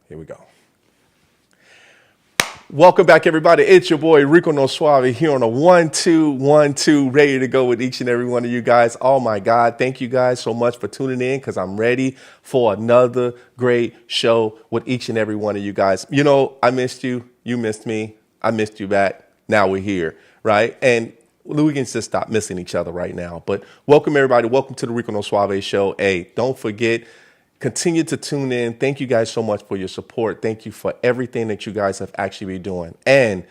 Here we go. Welcome back, everybody. It's your boy, Rico no Suave, here on a 1-2-1-2, ready to go with each and every one of you guys. Oh, my God. Thank you guys so much for tuning in because I'm ready for another great show with each and every one of you guys. You know, I missed you. You missed me. I missed you back. Now we're here, right? And we can just stop missing each other right now. But welcome, everybody. Welcome to the Rico no Suave show. Hey, don't forget, continue to tune in. Thank you guys so much for your support. Thank you for everything that you guys have actually been doing. And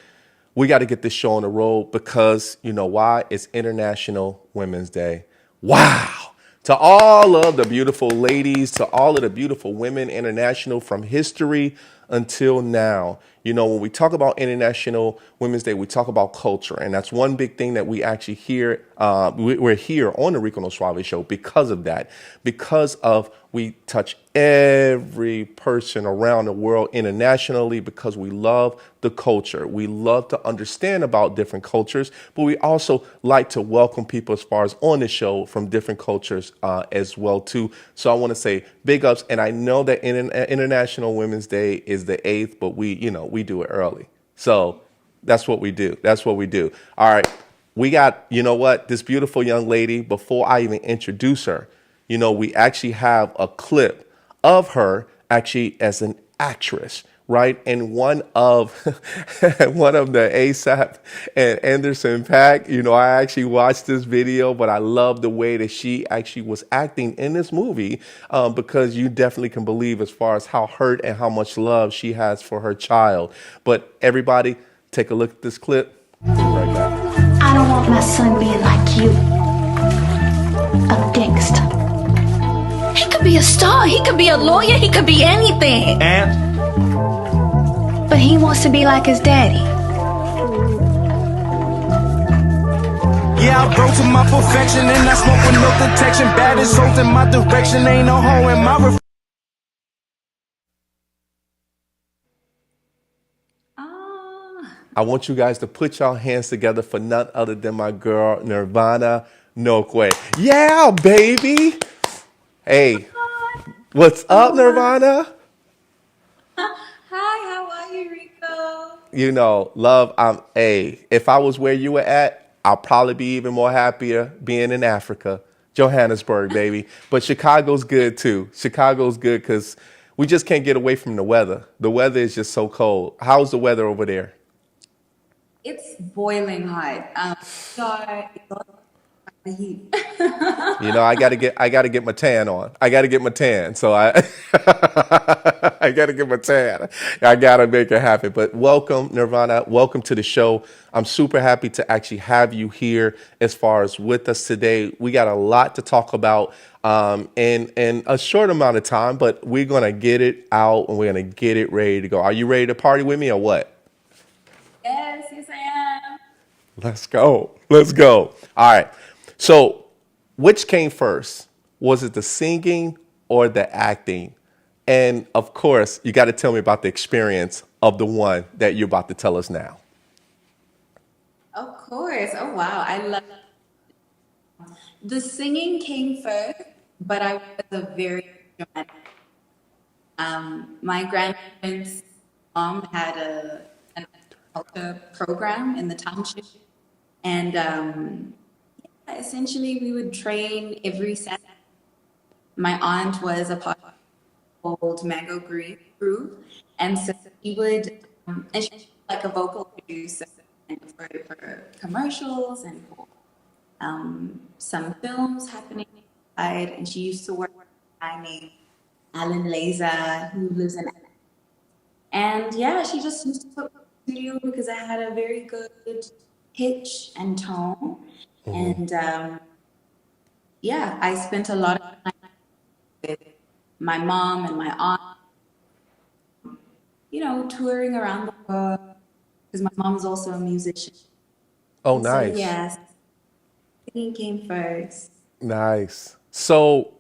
we got to get this show on the road because you know why? It's International Women's Day. Wow. To all of the beautiful ladies, to all of the beautiful women, international from history until now. You know, when we talk about International Women's Day, we talk about culture. And that's one big thing that we actually hear. We're here on the Rico no Suave show because of that, because of we touch every person around the world internationally because we love the culture. We love to understand about different cultures, but we also like to welcome people as far as on the show from different cultures as well, too. So I want to say big ups. And I know that International Women's Day is the 8th, but we do it early. So that's what we do. That's what we do. All right. We got, you know what, this beautiful young lady, before I even introduce her, you know, we actually have a clip of her actually as an actress, right? And one of the ASAP and Anderson .Paak, you know, I actually watched this video, but I love the way that she actually was acting in this movie because you definitely can believe as far as how hurt and how much love she has for her child. But everybody, take a look at this clip. We'll be right back. I don't want my son being like you, a gangster. He could be a star, he could be a lawyer, he could be anything. And? But he wants to be like his daddy. Yeah, I broke to my perfection and I smoke with no detection. Bad as souls in my direction, ain't no hole in my I want you guys to put your hands together for none other than my girl, Nirvana Nokwe. Yeah, baby. Hey, what's up, Nirvana? Hi, how are you, Rico? You know, love, if I was where you were at, I'll probably be even more happier being in Africa. Johannesburg, baby. But Chicago's good, too. Chicago's good because we just can't get away from the weather. The weather is just so cold. How's the weather over there? It's boiling hot. So the heat. You know, I gotta get my tan on. I gotta get my tan. So I gotta get my tan. I gotta make it happen. But welcome, Nirvana. Welcome to the show. I'm super happy to actually have you here as far as with us today. We got a lot to talk about in a short amount of time, but we're gonna get it out and we're gonna get it ready to go. Are you ready to party with me or what? Yes, I am. Let's go. Let's go. All right. So which came first? Was it the singing or the acting? And of course, you got to tell me about the experience of the one that you're about to tell us now? Of course. Oh wow, I love the singing came first, but I was a very dramatic. My grandparents' mom had an culture program in the township, and essentially we would train every Saturday. My aunt was a part of old Mango Groove, and so she would, and she was like a vocal producer and for commercials and for some films happening outside. And she used to work with a guy named Alan Laser who lives in, and yeah, she just used to put me in the studio because I had a very good pitch and tone, and yeah, I spent a lot of time with my mom and my aunt, touring around the world because my mom is also a musician. Oh, And so, nice. yes, singing came first. Nice. So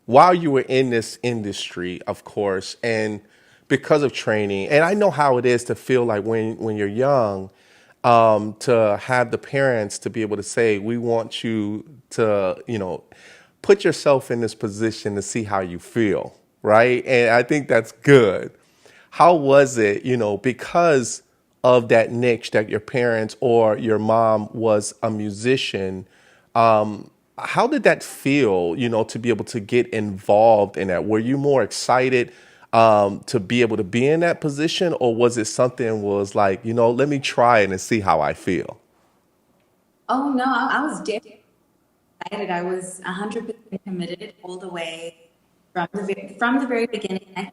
while you were in this industry, of course, and because of training, and I know how it is to feel like when you're young, to have the parents to be able to say, we want you to, put yourself in this position to see how you feel, right? And I think that's good. How was it, because of that niche that your parents or your mom was a musician? How did that feel, to be able to get involved in that? Were you more excited to be able to be in that position, or was it something was like, let me try it and see how I feel? Oh no, I was definitely excited. I was 100% committed all the way from the very beginning.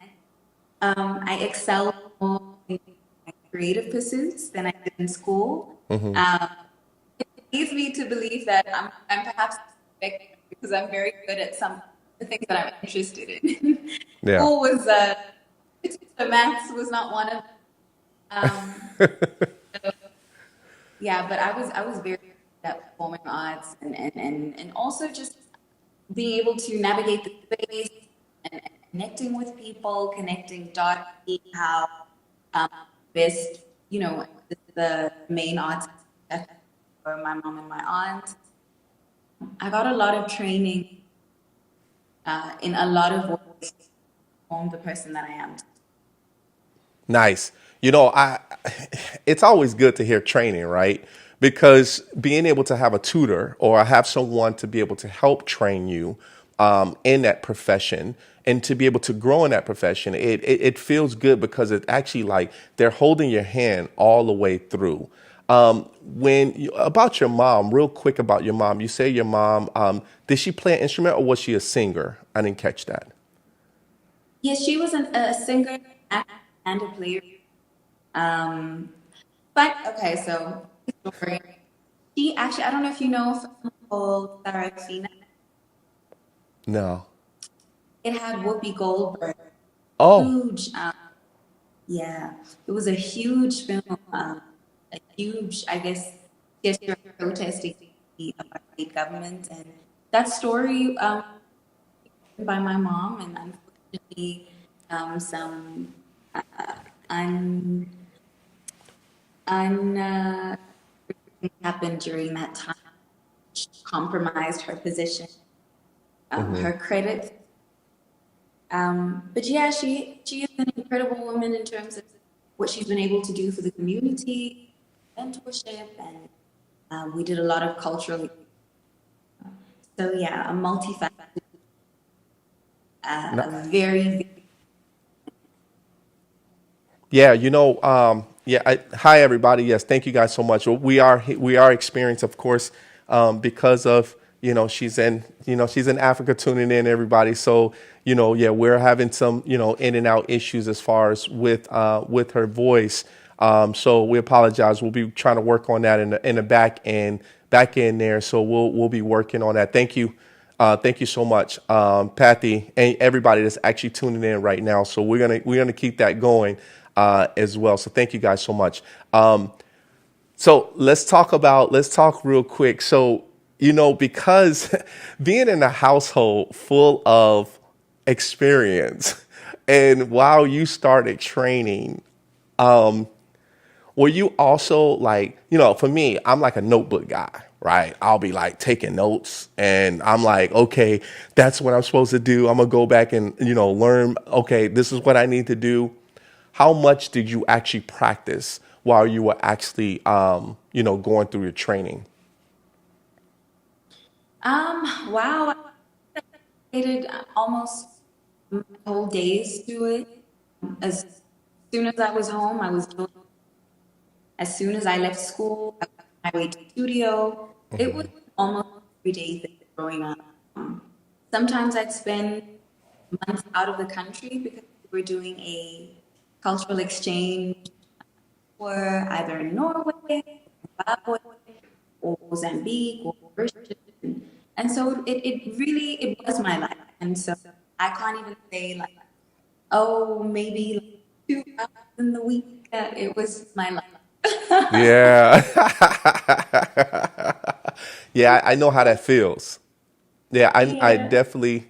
I excelled more in my creative pursuits than I did in school. It leads me to believe that I'm perhaps effective because I'm very good at some of the things that I'm interested in. Yeah. School was particular maths was not one of them. Um, so, yeah, but I was very good at performing arts and also just being able to navigate the space and connecting with people, connecting dots, seeing how um, best, the main artists for my mom and my aunt. I got a lot of training in a lot of ways to form the person that I am. Nice. I it's always good to hear training, right? Because being able to have a tutor or have someone to be able to help train you in that profession and to be able to grow in that profession, it feels good because it's actually like they're holding your hand all the way through. About your mom, real quick about your mom, you say your mom, did she play an instrument or was she a singer? I didn't catch that. Yes, she was a singer, actor, and a player. Um, but okay, so story. She actually, I don't know if you know a film called Sarafina. No. It had Whoopi Goldberg. Oh, Huge, yeah, it was a huge film, a huge, I guess, gesture of protesting the apartheid government, and that story written by my mom, and unfortunately, some un un happened during that time, which compromised her position, her credit. But yeah, she is an incredible woman in terms of what she's been able to do for the community, mentorship, and we did a lot of cultural. So yeah, a multifaceted, no. a very Yeah, yeah. Hi, everybody. Yes, thank you guys so much. Well, we are experienced, of course, because of she's in Africa tuning in, everybody. So yeah, we're having some in and out issues as far as with her voice. So we apologize. We'll be trying to work on that in the back end there. So we'll be working on that. Thank you. Thank you so much, Patty, and everybody that's actually tuning in right now. So we're gonna keep that going as well. So thank you guys so much. So let's talk real quick. So because being in a household full of experience, and while you started training, Were you also like, for me, I'm like a notebook guy, right? I'll be like taking notes and I'm like, okay, that's what I'm supposed to do. I'm gonna go back and, learn, okay, this is what I need to do. How much did you actually practice while you were actually, going through your training? Wow, I dedicated almost my whole days to it. As soon as I was home, I was doing. As soon as I left school, I went my way to the studio. It was almost every day thing growing up. Sometimes I'd spend months out of the country because we were doing a cultural exchange for either Norway, Zimbabwe, or Mozambique, or Mauritius. And so it really, it was my life. And so I can't even say like, oh, maybe like 2 hours in the week. It was my life. Yeah. Yeah, I know how that feels. Yeah, Yeah. I definitely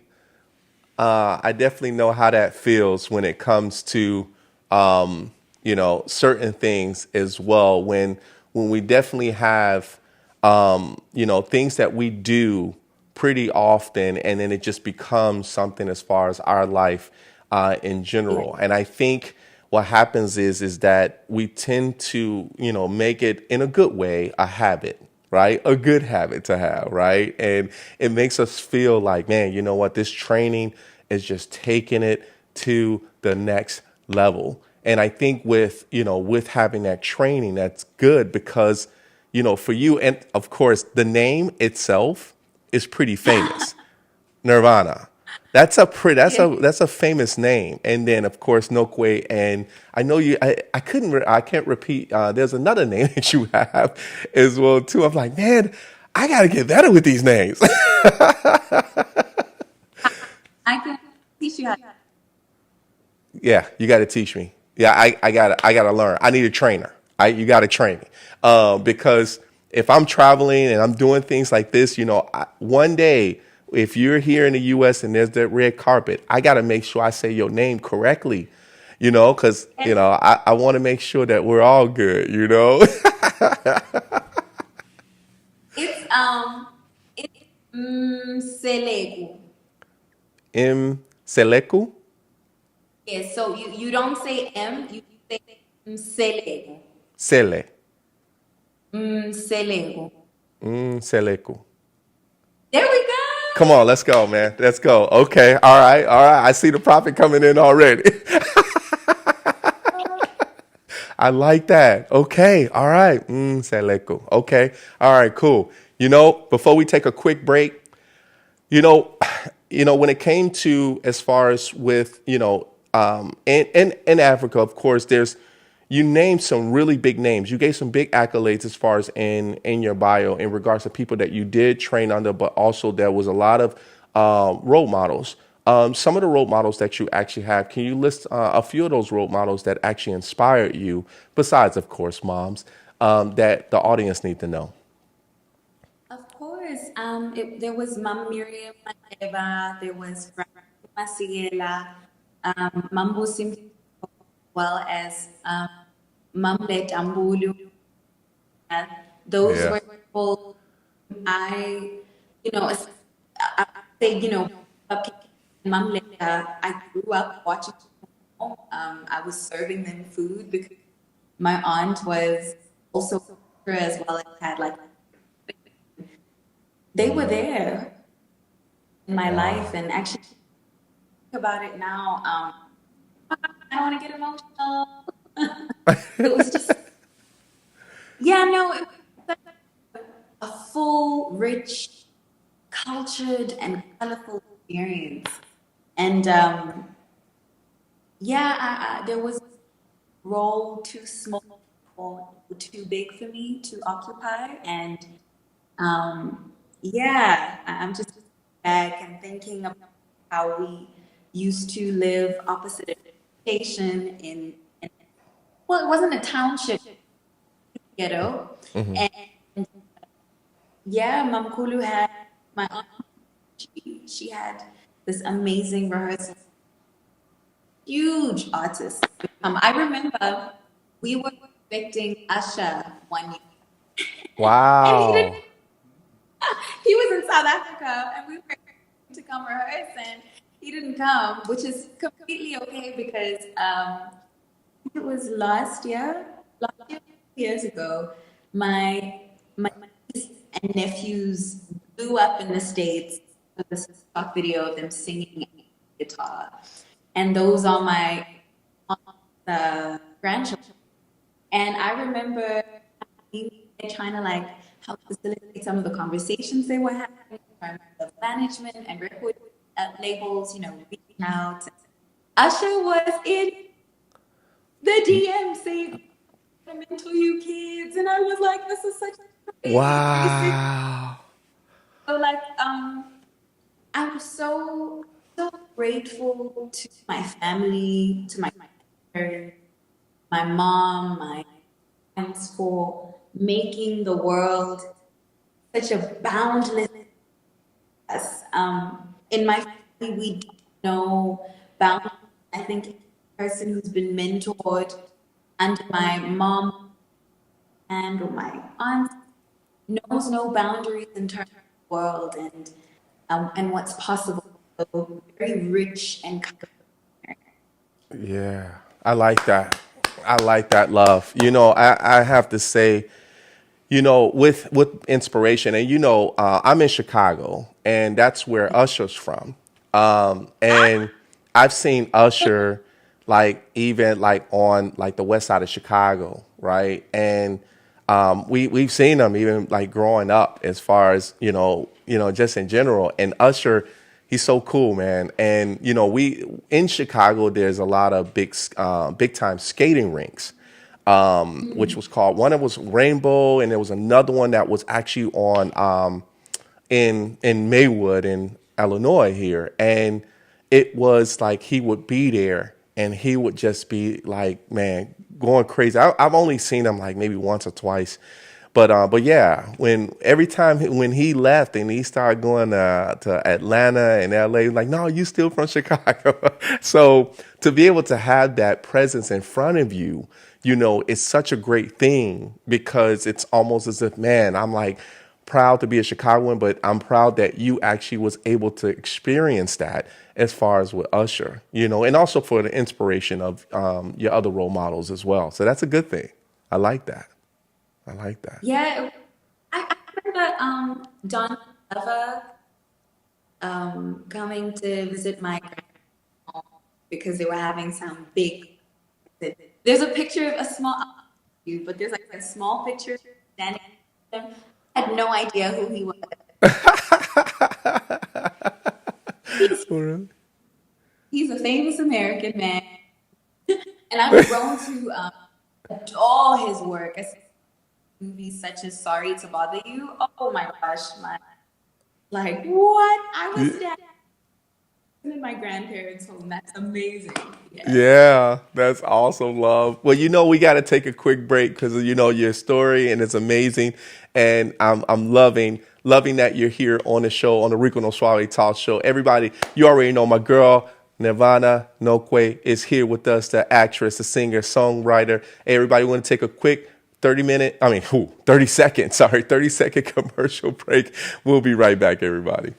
know how that feels when it comes to, certain things as well. When we definitely have, things that we do pretty often, and then it just becomes something as far as our life in Yeah. general. And I think what happens is that we tend to, make it in a good way a habit, right? A good habit to have, right? And it makes us feel like, man, you know what? This training is just taking it to the next level. And I think with having that training, that's good because, for you, and of course, the name itself is pretty famous. Nirvana. Yeah. That's a famous name. And then of course Nokwe, and I know I can't repeat. There's another name that you have as well too. I'm like, man, I gotta get better with these names. I can teach you how. Yeah, you got to teach me. Yeah, I gotta learn. I need a trainer. You got to train me because if I'm traveling and I'm doing things like this, one day if you're here in the U.S. and there's that red carpet, I got to make sure I say your name correctly. Because I want to make sure that we're all good. It's it's Selegu. M Seleku, Yes, so you don't say M, you say Selegu. Sele, Selegu. Seleku. There we Come go. on, let's go, man. Let's go. Okay, all right. I see the profit coming in already. I like that. Okay. All right. Seleku. Okay. All right. Cool. Before we take a quick break, you know, when it came to as far as with, in Africa, of course, you named some really big names. You gave some big accolades as far as in your bio in regards to people that you did train under, but also there was a lot of role models. Some of the role models that you actually have, can you list a few of those role models that actually inspired you, besides, of course, moms, that the audience need to know? Of course. There was Mam Miriam Makeba, there was Masiela, Mambo Simple, as well as Mamlet Ambulu. Those Yeah. were people I, I say, Mamlet, I grew up watching. I was serving them food because my aunt was also a cook as well as had like they were there in my life Wow. and actually think about it now. I don't want to get emotional. It was just yeah, no, it was a full, rich, cultured, and colorful experience. And yeah, there was a role too small or too big for me to occupy, and yeah, I'm just back and thinking about how we used to live opposite station in well, it wasn't a township ghetto, and yeah, Mamkulu had my aunt. She had this amazing rehearsal, huge artist. I remember. we were expecting Usher one year, and he didn't. Wow. He was in South Africa, and we were to come rehearse, and he didn't come, which is completely okay because it was last year, 2 years ago. My niece and nephews blew up in the States with this stock video of them singing guitar, and those are my grandchildren. And I remember trying to like help facilitate some of the conversations they were having in terms of management and record labels, reaching out. Usher was in the DM saying, "I'm into you kids," and I was like, "This is such a crazy." Wow. So like, I'm so grateful to my family, to my parents, my mom, my parents for making the world such a boundless. In my family, we don't know boundaries. I think a person who's been mentored under my mom and or my aunt knows no boundaries in terms of the world and what's possible. So very rich and Yeah, I like that. I like that, love. I have to say, with inspiration, and I'm in Chicago, and that's where Usher's from. And I've seen Usher, like even like on like the west side of Chicago, right? And we've seen him even like growing up, as far as just in general. And Usher, he's so cool, man. And we in Chicago, there's a lot of big time skating rinks, which was called, one, it was Rainbow, and there was another one that was actually on in Maywood in Illinois here. And it was like he would be there and he would just be like, man, going crazy. I've only seen him like maybe once or twice. But yeah, every time when he left and he started going to Atlanta and LA, like, no, you still from Chicago. So to be able to have that presence in front of you, it's such a great thing, because it's almost as if, man, I'm like proud to be a Chicagoan, but I'm proud that you actually was able to experience that, as far as with Usher, and also for the inspiration of your other role models as well. So that's a good thing. I like that. I like that. yeah. I remember Don Eva coming to visit my grandma because they were having some big. There's a picture of a small, but there's like a small picture standing. I had no idea who he was. He's, he's a famous American man, and I've grown to adore his work. Movies such as Sorry to Bother You. Oh my gosh, like what? I was down in my grandparents' home. That's amazing. Yeah. Yeah, that's awesome, love. Well, we got to take a quick break because your story, and it's amazing, and I'm loving that you're here on the show, on the Rico No Suave Talk Show. Everybody, you already know my girl Nirvana Nokwe is here with us, the actress, the singer, songwriter. Hey, everybody, want to take a quick 30 second, 30-second commercial break. We'll be right back, everybody.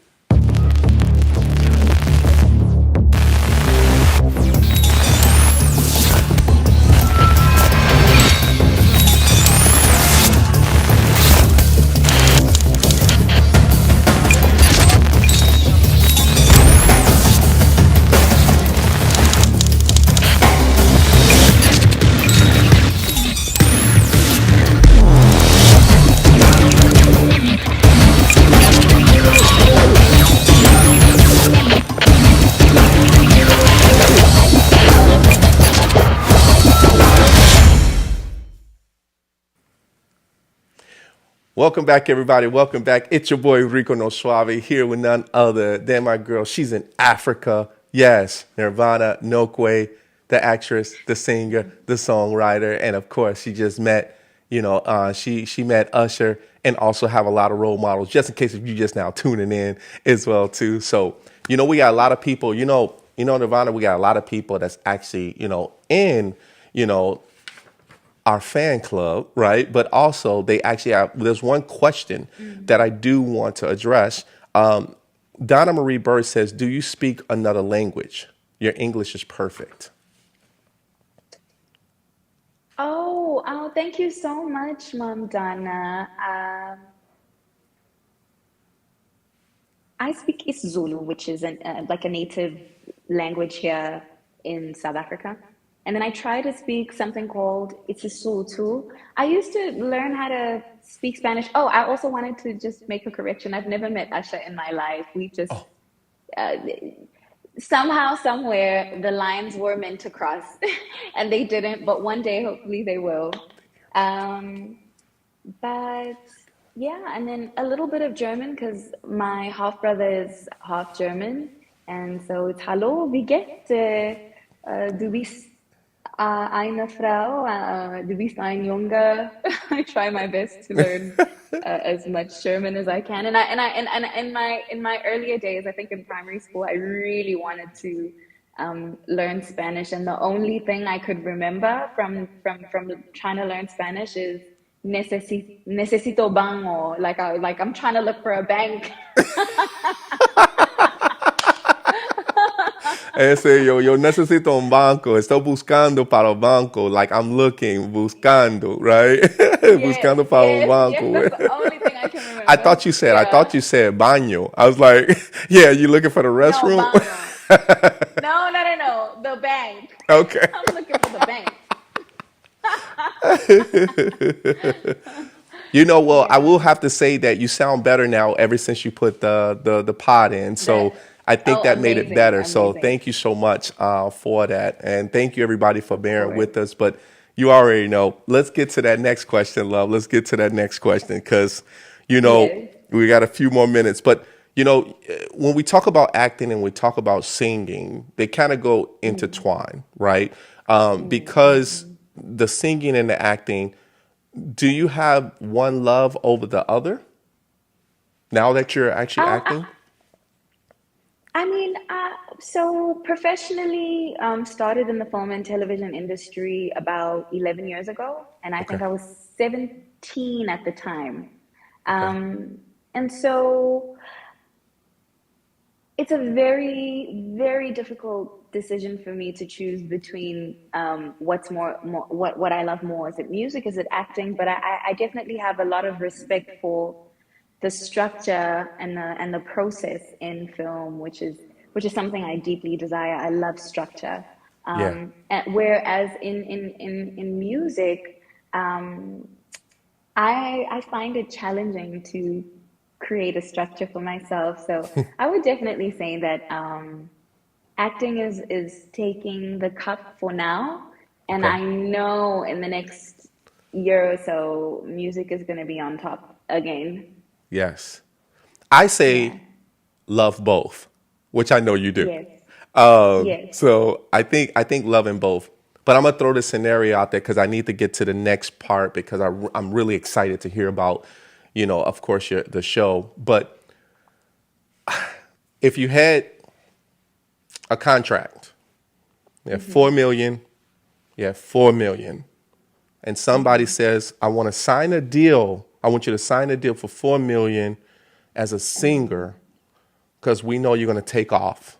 Welcome back, everybody. Welcome back. It's your boy Rico No Suave, here with none other than my girl. She's in Africa. Yes, Nirvana Nokwe, the actress, the singer, the songwriter, and of course, she just met, she met Usher, and also have a lot of role models. Just in case if you just now tuning in as well too. So we got a lot of people. Nirvana. We got a lot of people that's actually in our fan club, right? But also they actually have, there's one question that I do want to address. Donna Marie Bird says, do you speak another language? Your English is perfect. Oh, thank you so much, Mom Donna. I speak isiZulu, which is like a native language here in South Africa. And then I try to speak something called isiSotho. I used to learn how to speak Spanish. Oh, I also wanted to just make a correction. I've never met Asha in my life. We just Oh, uh, somehow, somewhere, the lines were meant to cross, and they didn't. But one day, hopefully, they will. Um, but yeah, and then a little bit of German because my half brother is half German, and so it's Hallo, wie geht's? Du bist eine Frau, du bist ein Junge. I try my best to learn as much German as I can, and in my earlier days, I think in primary school, I really wanted to learn Spanish, and the only thing I could remember from trying to learn Spanish is necesito banco, like I'm trying to look for a bank. ese yo necesito un banco. Estoy buscando para un banco. Like I'm looking, buscando, right? Yes, Buscando para un yes, yes. banco. That's the only thing I can I remember. thought you said, I Yeah. thought you said baño. I was like, yeah, you looking for the No, restroom? banco. No, no, no, no. The bank. Okay. I'm looking for the bank. Well, I will Yeah. have to say that you sound better now ever since you put the pod in. So That. I think Oh, that made it amazing, better. So amazing. thank you so much for that. And thank you everybody for Of bearing course. with us. But you already know. Let's get to that next question, love. Let's get to that next question because, Yes. we got a few more minutes. But, when we talk about acting and we talk about singing, they kind of go Mm, intertwined, right? Because mhm. the singing and the acting, do you have one love over the other now that you're actually Um, acting? I mean, so professionally, started in the film and television industry about 11 years ago, and I Okay. think I was 17 at the time. Okay. And so it's a very, very difficult decision for me to choose between what's more what I love more. Is it music? Is it acting? But I definitely have a lot of respect for the structure and the process in film, which is something I deeply desire. I love structure. Yeah. Whereas in music, um, I find it challenging to create a structure for myself. So I would definitely say that acting is taking the cup for now, and Okay. I know in the next year or so, music is going to be on top again. Yes. I Yeah. say love both, which I know you do. Yes. Yes. So I think loving both. But I'm gonna throw this scenario out there because I need to get to the next part because I'm really excited to hear about, of course, the show. But if you had a contract, you have Hmm. 4 million, you have 4 million, and somebody Hmm. says, I want to sign a deal. I want you to sign a deal for 4 million as a Hmm. singer because we know you're gonna take off.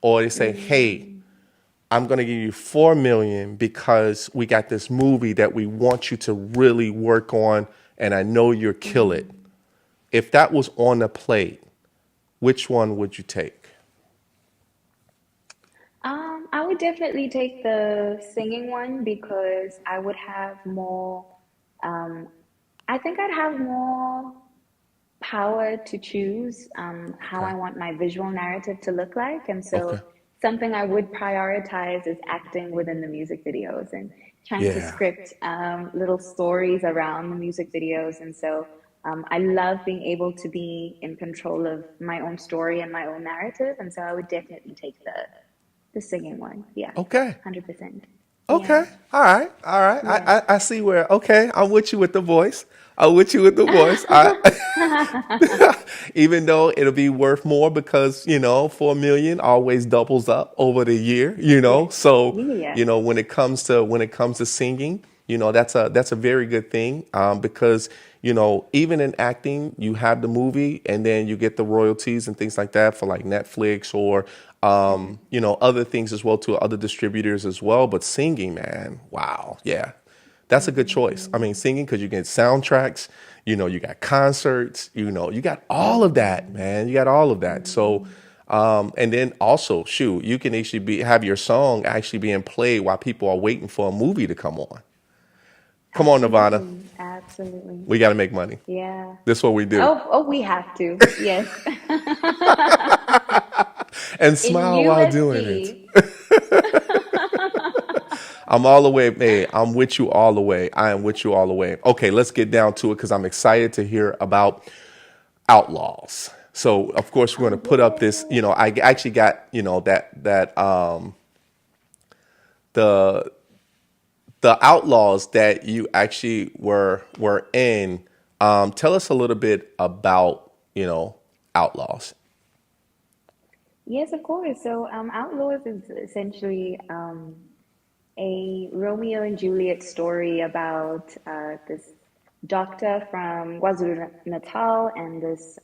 Or they say, hey, Hmm. I'm going to give you 4 million because we got this movie that we want you to really work on and I know you'll kill it. Hmm. If that was on the plate, which one would you take? I would definitely take the singing one because I would have more, um, I think I'd have more power to choose how Okay. I want my visual narrative to look like. And so Okay. something I would prioritize is acting within the music videos and trying to Yeah. script little stories around the music videos. And so I love being able to be in control of my own story and my own narrative. And so I would definitely take the singing one. Yeah, Okay. 100%. Okay. Yeah, All right. All right. yeah. I see where, okay, I'm with you with the voice. I'm with you with the voice. Even though it'll be worth more because, 4 million always doubles up over the year, Yes. So, Yeah. when it comes to singing, That's a very good thing, because even in acting, you have the movie, and then you get the royalties and things like that for like Netflix or other things as well, to other distributors as well. But singing, man, wow, yeah, that's a good choice. I mean, singing, because you get soundtracks, you got concerts, you got all of that, man. You got all of that. So, and then also, shoot, you can actually have your song actually being played while people are waiting for a movie to come on. Come on, Nirvana. Absolutely. Absolutely. We got to make money. Yeah. This is what we do. Oh, we have to. Yes. And In smile while doing it. USD. I'm all the way, hey, I'm with you all the way. I am with you all the way. Okay, let's get down to it, because I'm excited to hear about Outlaws. So, of course, we're going to put up this, I actually got, the Outlaws that you actually were in. Tell us a little bit about, Outlaws. Yes, of course. So, Outlaws is essentially a Romeo and Juliet story about this doctor from KwaZulu Natal and this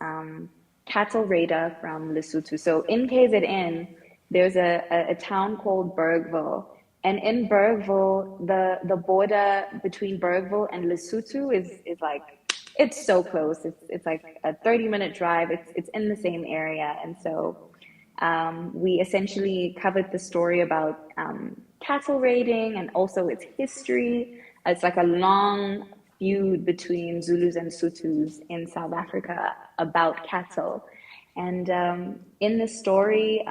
cattle raider from Lesotho. So in KZN, there's a town called Bergville. And in Bergville, the border between Bergville and Lesotho is like, it's so close. It's like a 30-minute drive. It's in the same area. And so we essentially covered the story about cattle raiding and also its history. It's like a long feud between Zulus and Sutus in South Africa about cattle. And in the story,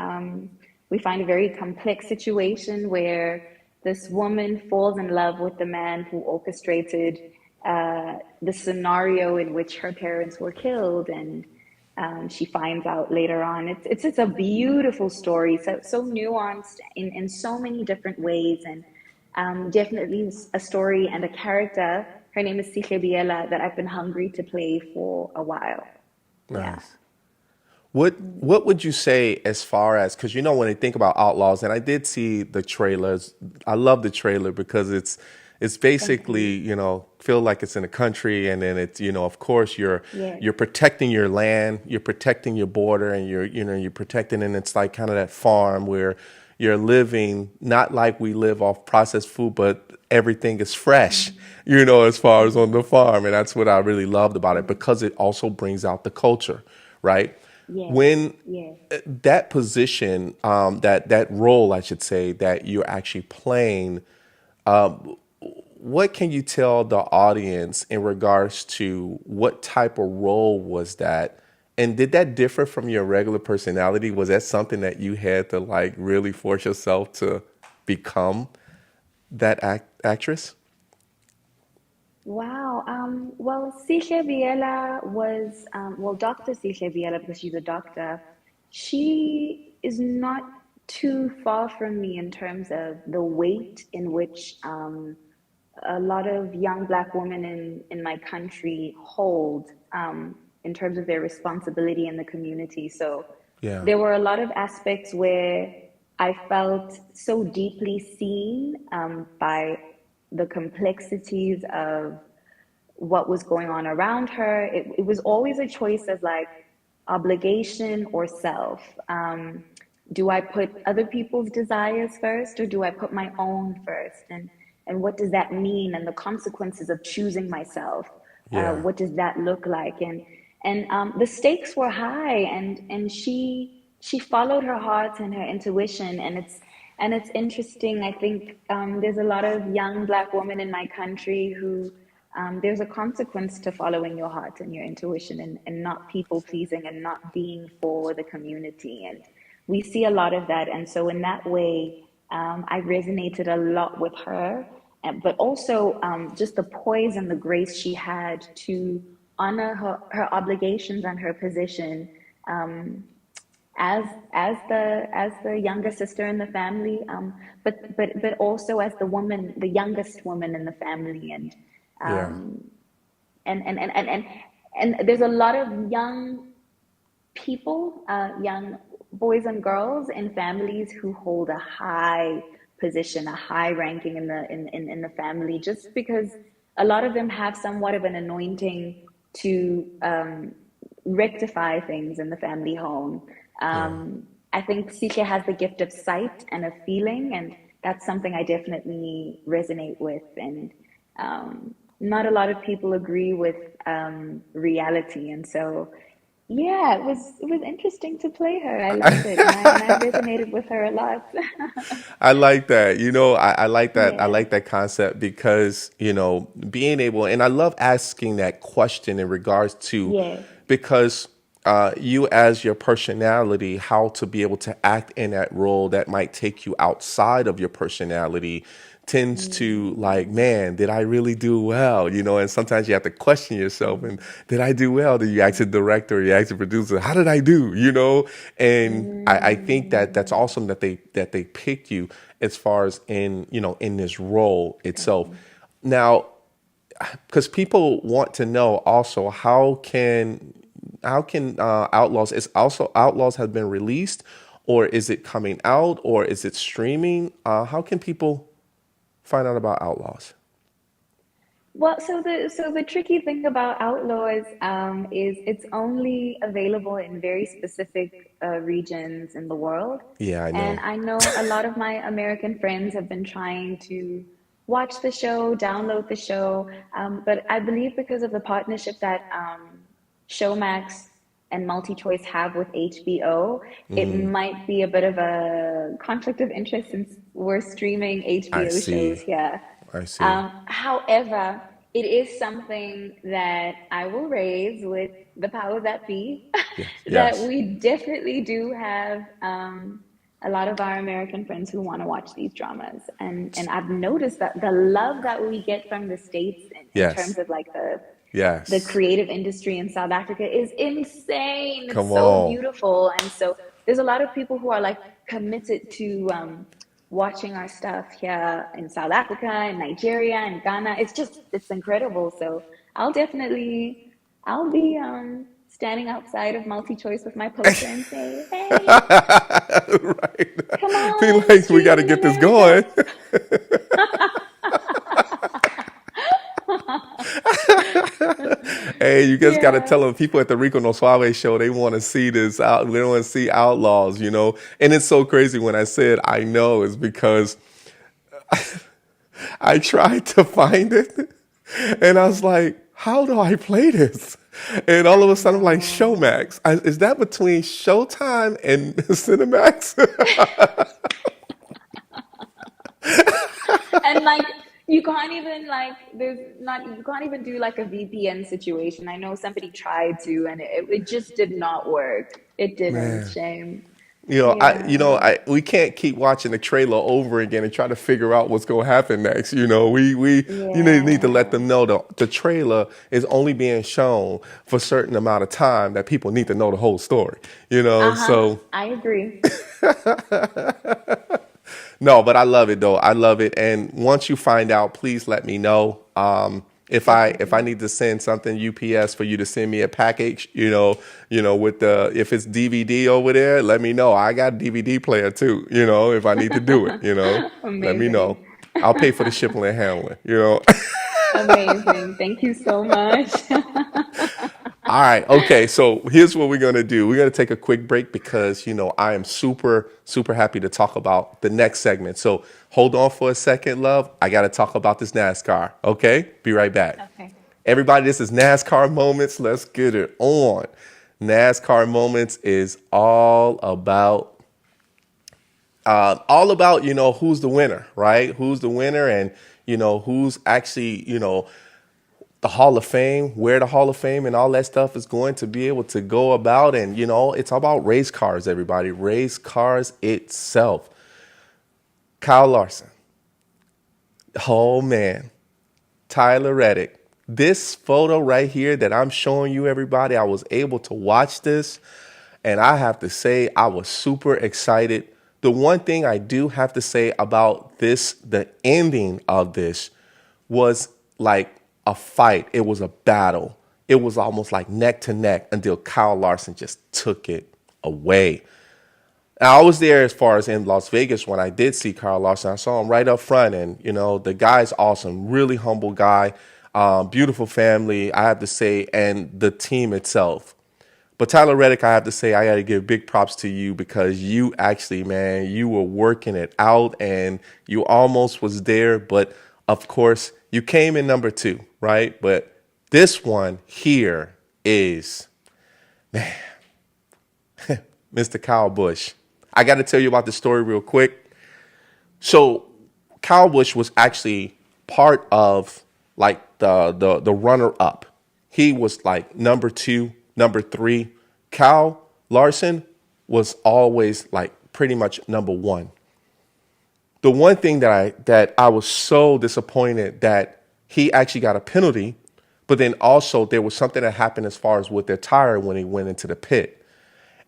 we find a very complex situation where this woman falls in love with the man who orchestrated the scenario in which her parents were killed, and she finds out later on. It's just a beautiful story, so nuanced in so many different ways, and definitely a story and a character. Her name is Sihle Biela, that I've been hungry to play for a while. Yeah. Nice. What would you say, as far as, because when they think about Outlaws, and I did see the trailers. I love the trailer because it's Thank basically, you. feel like it's in a country, and then it's, of course, Yes. you're protecting your land, you're protecting your border, and you're protecting, and it's like kind of that farm where you're living not like we live off processed food, but everything is fresh, as far as on the farm. And that's what I really loved about it, because it also brings out the culture, right? Yes. When Yes. that position, that role, I should say, that you're actually playing, what can you tell the audience in regards to what type of role was that? And did that differ from your regular personality? Was that something that you had to like really force yourself to become that actress? Wow. Well, Sihle Biela was, Dr. Sihle Biela, because she's a doctor, she is not too far from me in terms of the weight in which a lot of young Black women in my country hold in terms of their responsibility in the community. So Yeah. there were a lot of aspects where I felt so deeply seen by the complexities of what was going on around her. It was always a choice of like obligation or self. Do I put other people's desires first, or do I put my own first? And what does that mean? And the consequences of choosing myself. Yeah. What does that look like? And the stakes were high, and she followed her heart and her intuition, and it's interesting. I think there's a lot of young Black women in my country who there's a consequence to following your heart and your intuition, and not people pleasing and not being for the community. And we see a lot of that. And so in that way, I resonated a lot with her, but also just the poise and the grace she had to honor her obligations and her position as the younger sister in the family, but also as the woman, the youngest woman in the family. Yeah. Um, and there's a lot of young people, young boys and girls in families who hold a high position, a high ranking in the family, just because a lot of them have somewhat of an anointing to rectify things in the family home. Yeah. I think Sike has the gift of sight and of feeling, and that's something I definitely resonate with. And not a lot of people agree with reality, and so yeah, it was interesting to play her. I loved it, and I resonated with her a lot. I like that. I like that. I Yeah, like that concept because, being able, and I love asking that question in regards to, yeah, because you as your personality, how to be able to act in that role that might take you outside of your personality tends to like, man, did I really do well? And sometimes you have to question yourself and did I do well? Did you ask the director, you ask the producer, how did I do? And I think that that's awesome that they picked you as far as in this role itself. Now, because people want to know also how can Outlaws is also Outlaws have been released, or is it coming out, or is it streaming? How can people find out about Outlaws? well, so the tricky thing about Outlaws is it's only available in very specific regions in the world. Yeah, I And know. I know a lot of my American friends have been trying to watch the show, download the show, but I believe because of the partnership that Showmax and MultiChoice have with HBO, it might be a bit of a conflict of interest since we're streaming I HBO shows see. here. I see. However, it is something that I will raise with the power that be, Yes. that Yes. we definitely do have a lot of our American friends who want to watch these dramas. And I've noticed that the love that we get from the States in Yes. terms of like the Yes. creative industry in South Africa is insane. It's Come so on. beautiful. And so there's a lot of people who are like committed to watching our stuff here in South Africa and Nigeria and Ghana. It's incredible. So I'll be standing outside of Multi-Choice with my poster and say, hey, Right. come Be on, like, we got stream to in get this America. going. Hey, you guys got to Yeah. tell them people at the Rico No Suave show they want to see this out. They want to see Outlaws, And it's so crazy when I said I know is because I tried to find it, and I was like, how do I play this? And all of a I sudden, I'm like, know. Showmax. Is that between Showtime and Cinemax? And like you can't even like there's not you can't even do like a VPN situation. I know somebody tried to and it just did not work. It didn't. Man. Shame. I Yeah. we can't keep watching the trailer over again and try to figure out what's going to happen next. We need to let Yeah. them know the trailer is only being shown for a certain amount of time that people need to know the whole story. Uh-huh. So I agree. no, but I love it though. I love it. And once you find out, please let me know. If I Definitely. need to send something UPS for you to send me a package, with if it's DVD over there, let me know. I got a DVD player too, if I need to do it, let me know. Amazing. I'll pay for the shipping and handling. Amazing. Thank you so much. All right. Okay. So here's what we're going to do. We're going to take a quick break because, I am super, super happy to talk about the next segment. So hold on for a second, love. I got to talk about this NASCAR. Okay. Be right back. Okay. Everybody, this is NASCAR Moments. Let's get it on. NASCAR Moments is all about, who's the winner, right? Who's the winner and, who's actually, the Hall of Fame, where the Hall of Fame and all that stuff is going to be able to go about. And, it's about race cars, everybody. Race cars itself. Kyle Larson. Oh, man. Tyler Reddick. This photo right here that I'm showing you, everybody, I was able to watch this. And I have to say, I was super excited. The one thing I do have to say about this, the ending of this, was like a fight. It was a battle. It was almost like neck to neck until Kyle Larson just took it away. I was there as far as in Las Vegas when I did see Carl Larson. I saw him right up front, and the guy's awesome, really humble guy, beautiful family, I have to say, and the team itself. But Tyler Reddick, I have to say, I got to give big props to you because you actually, man, you were working it out and you almost was there. But of course, you came in number 2, right? But this one here is, man, Mr. Kyle Busch. I got to tell you about the story real quick. So Kyle Busch was actually part of like the runner up. He was like number 2. Number 3, Kyle Larson was always like pretty much number 1. The one thing that I was so disappointed that he actually got a penalty, but then also there was something that happened as far as with their tire when he went into the pit.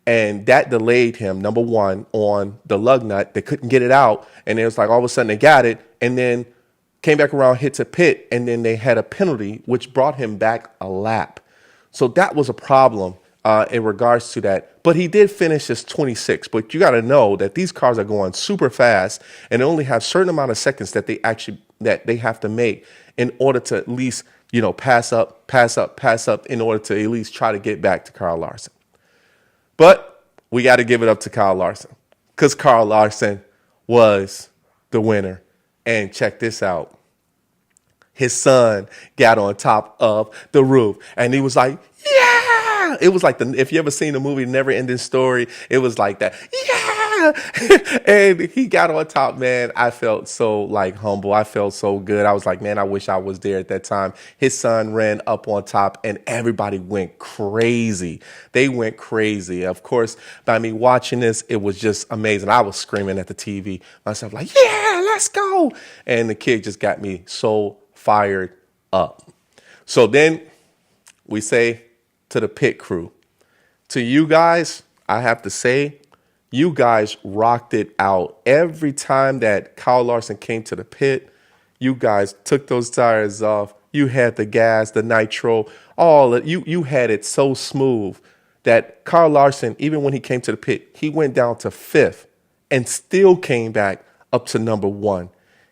And that delayed him, number 1, on the lug nut. They couldn't get it out. And it was like all of a sudden they got it and then came back around, hit the pit, and then they had a penalty, which brought him back a lap. So that was a problem in regards to that. But he did finish as 26. But you got to know that these cars are going super fast and they only have a certain amount of seconds that they have to make in order to at least, pass up in order to at least try to get back to Kyle Larson. But we got to give it up to Kyle Larson because Kyle Larson was the winner. And check this out. His son got on top of the roof and he was like, yeah. It was like if you ever seen the movie Never Ending Story, it was like that. Yeah. And he got on top, man. I felt so like humble. I felt so good. I was like, man, I wish I was there at that time. His son ran up on top and everybody went crazy. They went crazy. Of course, by me watching this, it was just amazing. I was screaming at the TV myself like, yeah, let's go. And the kid just got me so fired up. So then we say to the pit crew, to you guys, I have to say, you guys rocked it out. Every time that Kyle Larson came to the pit, you guys took those tires off. You had the gas, the nitro, all that. You had it so smooth that Kyle Larson, even when he came to the pit, he went down to 5th and still came back up to number 1.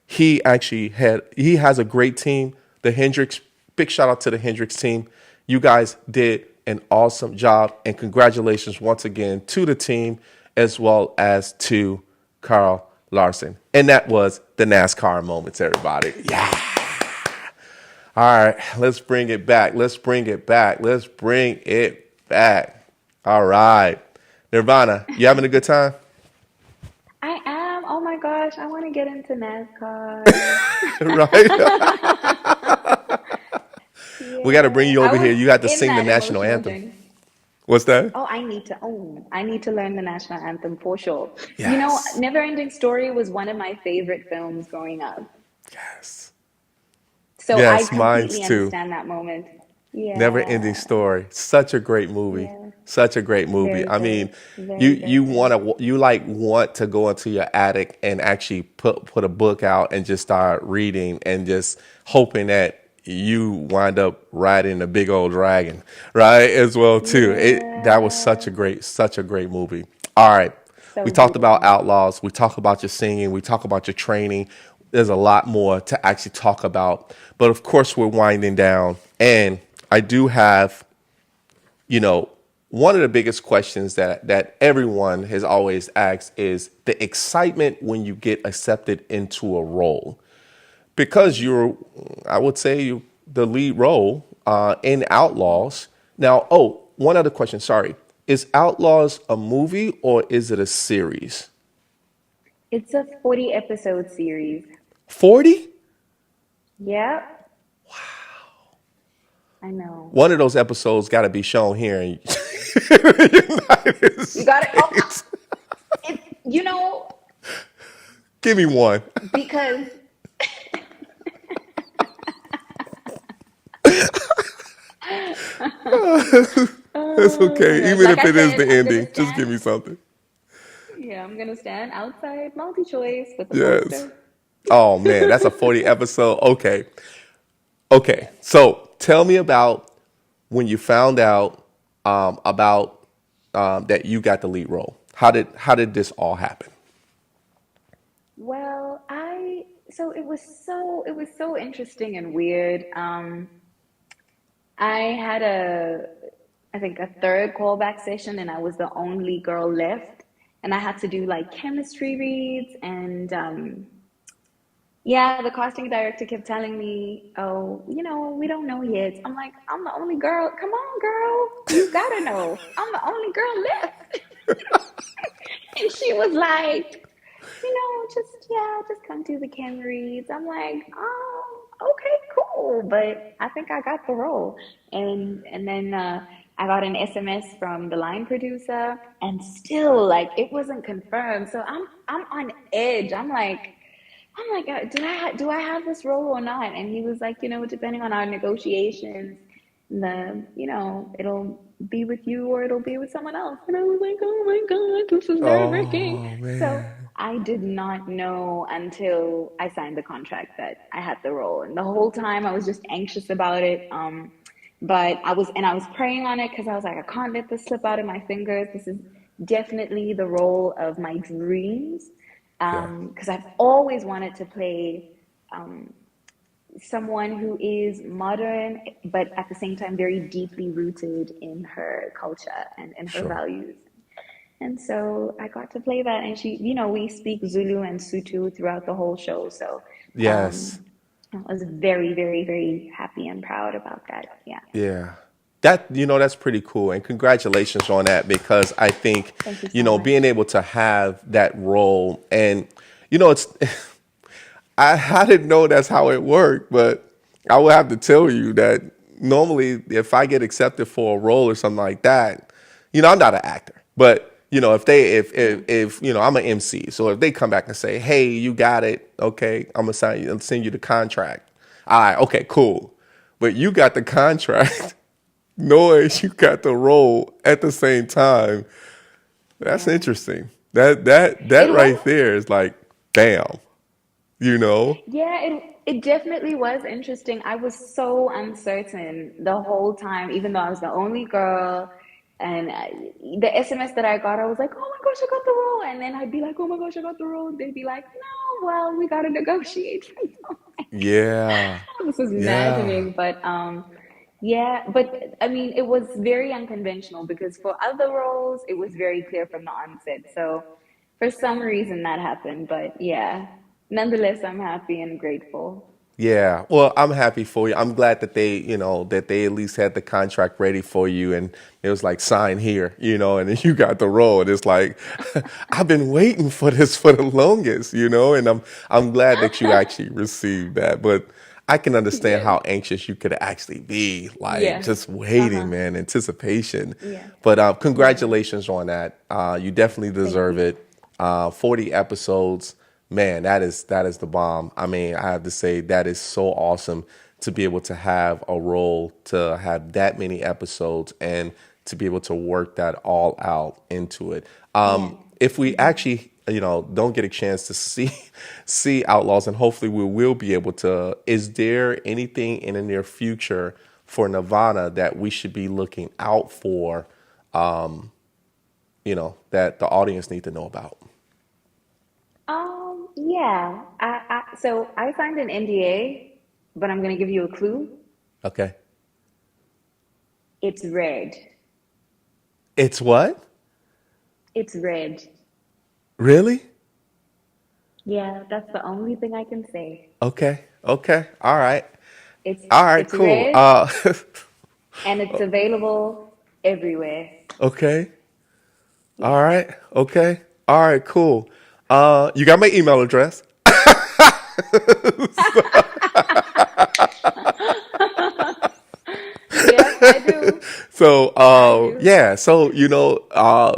He has a great team. The Hendricks, big shout out to the Hendricks team. You guys did an awesome job and congratulations once again to the team as well as to Kyle Larson. And that was the NASCAR moments, everybody. Yeah. All right, let's bring it back. Let's bring it back. All right. Nirvana, you having a good time? I am. Oh my gosh, I want to get into NASCAR. Right? We got to bring you over here. You have to sing the national anthem. What's that? Oh, I need to learn the national anthem for sure. Yes. Never Ending Story was one of my favorite films growing up. Yes. So yes, I mine completely too. understand that moment. Yeah. Never Ending Story. Such a great movie. Yeah. Such a great movie. Very I good. mean, Very you good. want to go into your attic and actually put a book out and just start reading and just hoping that you wind up riding a big old dragon, right? As well too. That was such a great movie. All right. So We talked about beautiful. Outlaws. We talked about your singing. We talked about your training. There's a lot more to actually talk about. But of course, we're winding down. And I do have, one of the biggest questions that everyone has always asked is the excitement when you get accepted into a role. Because I would say, the lead role in Outlaws. Now, one other question, sorry. Is Outlaws a movie or is it a series? It's a 40-episode series. 40? Yep. I know. One of those episodes got to be shown here in the United You got it. States. Give me one. Because It's okay. gosh, Even like if I it is said, the I'm gonna ending, just give stand. me something. Yeah, I'm gonna stand outside multi-choice with the Yes. poster. Oh, man, that's a 40 episode. Okay. Okay. So tell me about when you found out about that you got the lead role. How did this all happen? Well, so it was so interesting and weird. I had I think a third callback session, and I was the only girl left, and I had to do like chemistry reads, and yeah, the casting director kept telling me, "Oh, we don't know yet." I'm like, "I'm the only girl. Come on, girl, you gotta know. I'm the only girl left." And she was like, just yeah, just come do the chem reads. I'm like, oh, okay, cool. But I think I got the role. And then I got an SMS from the line producer, and still like it wasn't confirmed. So I'm on edge. I'm like, do I have this role or not? And he was like, depending on our negotiations, it'll be with you or it'll be with someone else. And I was like, oh my God, this is nerve-wracking. Oh So man. I did not know until I signed the contract that I had the role. And the whole time I was just anxious about it. But I was praying on it because I was like, I can't let this slip out of my fingers. This is definitely the role of my dreams. Yeah. Because I've always wanted to play someone who is modern, but at the same time very deeply rooted in her culture and in her Sure. values. And so I got to play that, and we speak Zulu and Sutu throughout the whole show. So Yes. I was very, very, very happy and proud about that. Yeah. Yeah. That's pretty cool. And congratulations on that, because I think, Thank you so being much. able to have that role, and, it's, I didn't know that's how it worked, but I will have to tell you that normally if I get accepted for a role or something like that, I'm not an actor, but if they if I'm an MC, so if they come back and say, hey, you got it, okay, I'm gonna send you the contract. All right, okay, cool. But you got the contract knowing you got the role at the same time. That's Yeah. interesting. That It was. right there is like, bam, you know? Yeah, it definitely was interesting. I was so uncertain the whole time, even though I was the only girl. And the SMS that I got, I was like, "Oh my gosh, I got the role!" And then I'd be like, "Oh my gosh, I got the role." They'd be like, "No, well, we gotta negotiate." Yeah. I was just Yeah. imagining, but yeah, but I mean, it was very unconventional because for other roles, it was very clear from the onset. So for some reason that happened, but yeah, nonetheless, I'm happy and grateful. Yeah, well, I'm happy for you. I'm glad that they at least had the contract ready for you, and it was like sign here, and then you got the role. And it's like I've been waiting for this for the longest, and I'm glad that you actually received that. But I can understand Yes. how anxious you could actually be, like Yeah. just waiting, Uh-huh. man, anticipation. Yeah. But Yeah. congratulations on that. You definitely Thank deserve you. it. 40 episodes. Man, that is the bomb. I mean, I have to say that is so awesome to be able to have a role, to have that many episodes, and to be able to work that all out into it. Yeah. If we Hmm. actually, don't get a chance to see see Outlaws, and hopefully we will be able to. Is there anything in the near future for Nirvana that we should be looking out for? That the audience need to know about. Yeah. So I signed an NDA, but I'm gonna give you a clue. Okay. It's red. It's what? It's red. Really? Yeah, that's the only thing I can say. Okay. Okay. All right. It's All right. it's Cool. red and it's available everywhere. Okay. Yeah. All right. Okay. All right. Cool. You got my email address. Yep, I do. So, I do. yeah. So,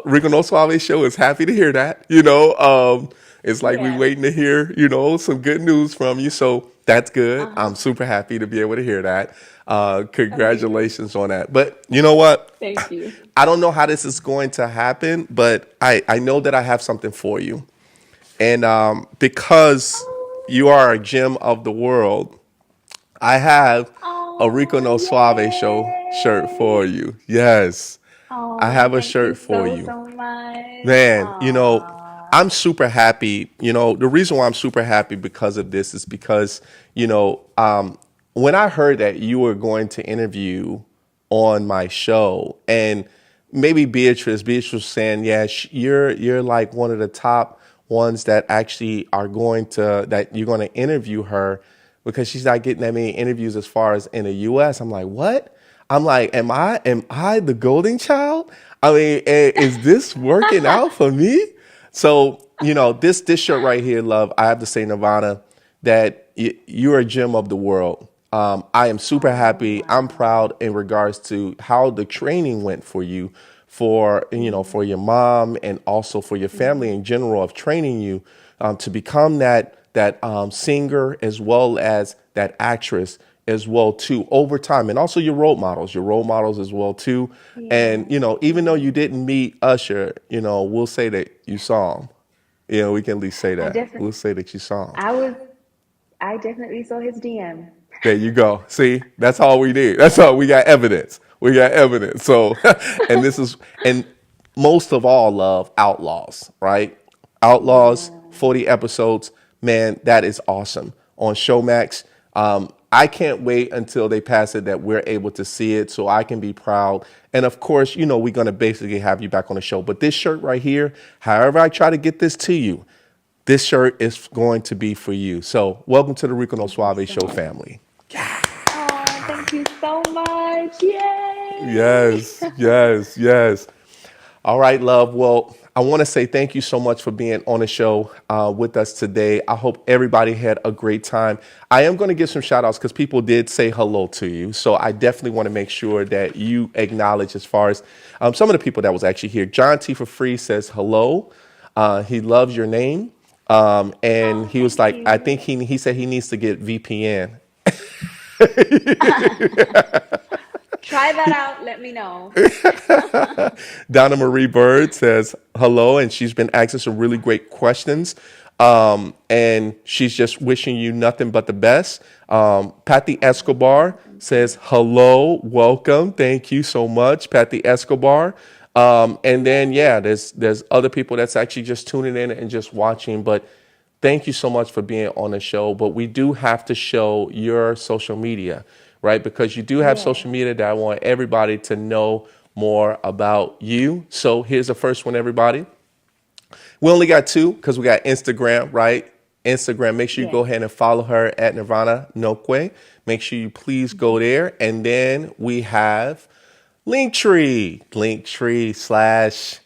Rico No Suave show is happy to hear that. It's like we Yeah. waiting to hear, some good news from you. So that's good. Uh-huh. I'm super happy to be able to hear that. Amazing. Congratulations on that. But you know what? Thank you. I don't know how this is going to happen, but I know that I have something for you. And because you are a gem of the world, I have a Rico Oh, No Suave show shirt for yay. you. Yes. I Oh, have a thank you shirt for so, you. so much. Man, Aw. I'm super happy. The reason why I'm super happy because of this is because, when I heard that you were going to interview on my show, and maybe Beatrice was saying, yeah, you're like one of the top ones that actually are that you're going to interview her because she's not getting that many interviews as far as in the US. I'm like, what? I'm like, am I the golden child? I mean, is this working out for me? So, this shirt right here, love, I have to say, Nirvana, that you're a gem of the world. I am super Oh, happy. I'm wow. proud in regards to how the training went for you, for your mom, and also for your family in general, of training you to become that singer, as well as that actress as well too, over time, and also your role models as well too. And Yeah, even though yeah. you didn't meet Usher, we'll say that you saw him. We can at least say I that. We'll definitely, say that you saw him. I was, I definitely saw his DM. There you go. See, that's all we need. That's all we got, evidence. We got evidence. So, and most of all, love, Outlaws, right? Outlaws, Yeah. 40 episodes. Man, that is awesome on Showmax. I can't wait until they pass it that we're able to see it so I can be proud. And of course, we're going to basically have you back on the show. But this shirt right here, however I try to get this to you, this shirt is going to be for you. So, welcome to the Rico No Thank you Suave so Show much. family. Oh, thank you so much. Yay. Yes, yes, yes. All right, love. Well, I want to say thank you so much for being on the show with us today. I hope everybody had a great time. I am going to give some shout outs because people did say hello to you. So I definitely want to make sure that you acknowledge as far as some of the people that was actually here. John T. for Free says hello. He loves your name. And Oh, he was thank like, I you. think he said he needs to get VPN. Try that out. Let me know. Donna Marie Bird says hello, and she's been asking some really great questions. And she's just wishing you nothing but the best. Patty Escobar Thank you. says hello, welcome, thank you so much, Patty Escobar. And then yeah, there's other people that's actually just tuning in and just watching, but thank you so much for being on the show. But we do have to show your social media, right? Because you do have Yeah. social media that I want everybody to know more about you. So here's the first one, everybody. We only got two because we got Instagram, right? Instagram, make sure you Yes. go ahead and follow her at Nirvana Nokwe. Make sure you please go there. And then we have Linktree /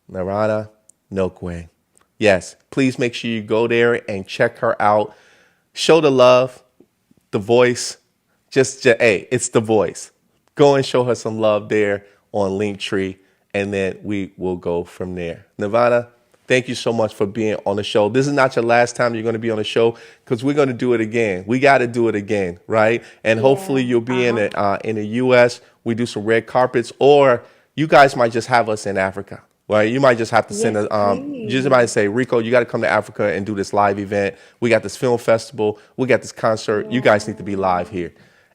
Nirvana Nokwe. Yes, please make sure you go there and check her out. Show the love, the voice. Hey, it's the voice. Go and show her some love there on Linktree, and then we will go from there. Nirvana, thank you so much for being on the show. This is not your last time you're going to be on the show because we're going to do it again. We got to do it again, right? And hopefully Yeah. you'll be Uh-huh. in the U.S. We do some red carpets, or you guys might just have us in Africa. Right, you might just have to send Yes, a just might please. say, Rico, you got to come to Africa and do this live event. We got this film festival, we got this concert. You guys need to be live Yeah. here,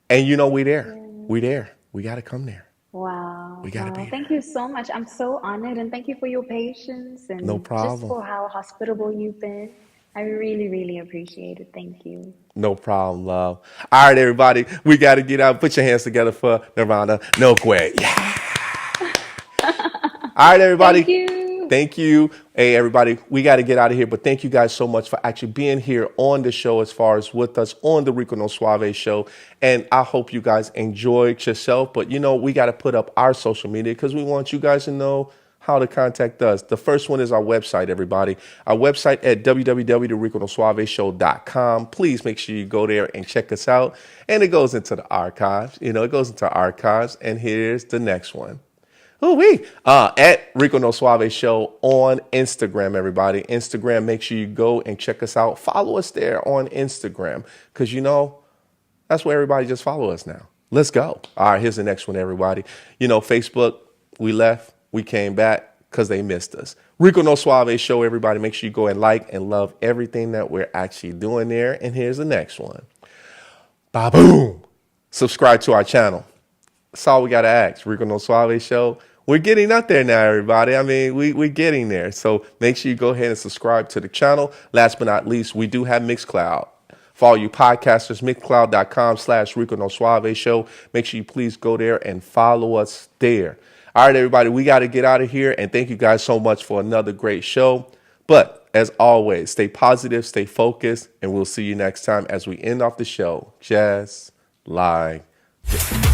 and we there, Yeah. we there. We got to come there. We Wow. got to Wow. be Thank there. you so much. I'm so honored and thank you for your patience No and just problem. for how hospitable you've been. I really, really appreciate it. Thank you. No problem, love. All right, everybody, we got to get out. Put your hands together for Nirvana. No way. Yeah. All right, Thank everybody. you. Thank you. Hey, everybody, we got to get out of here. But thank you guys so much for actually being here on the show, as far as with us on the Rico No Suave show. And I hope you guys enjoyed yourself. But, we got to put up our social media because we want you guys to know how to contact us. The first one is our website, everybody. Our website at www.riconosuaveshow.com. Please make sure you go there and check us out. And it goes into the archives. It goes into our archives. And here's the next one. Ooh-wee. At Rico No Suave Show on Instagram, everybody. Instagram, make sure you go and check us out. Follow us there on Instagram because, that's where everybody just follow us now. Let's go. All right, here's the next one, everybody. Facebook, we left, we came back because they missed us. Rico No Suave Show, everybody. Make sure you go and like and love everything that we're actually doing there. And here's the next one. Ba-boom. Subscribe to our channel. That's all we got to ask. Rico No Suave Show. we're getting up there now, everybody. I mean, we're getting there. So make sure you go ahead and subscribe to the channel. Last but not least, we do have Mixcloud. For all you podcasters, mixcloud.com/Rico No Suave show. Make sure you please go there and follow us there. All right, everybody, we got to get out of here. And thank you guys so much for another great show. But as always, stay positive, stay focused, and we'll see you next time as we end off the show just like this.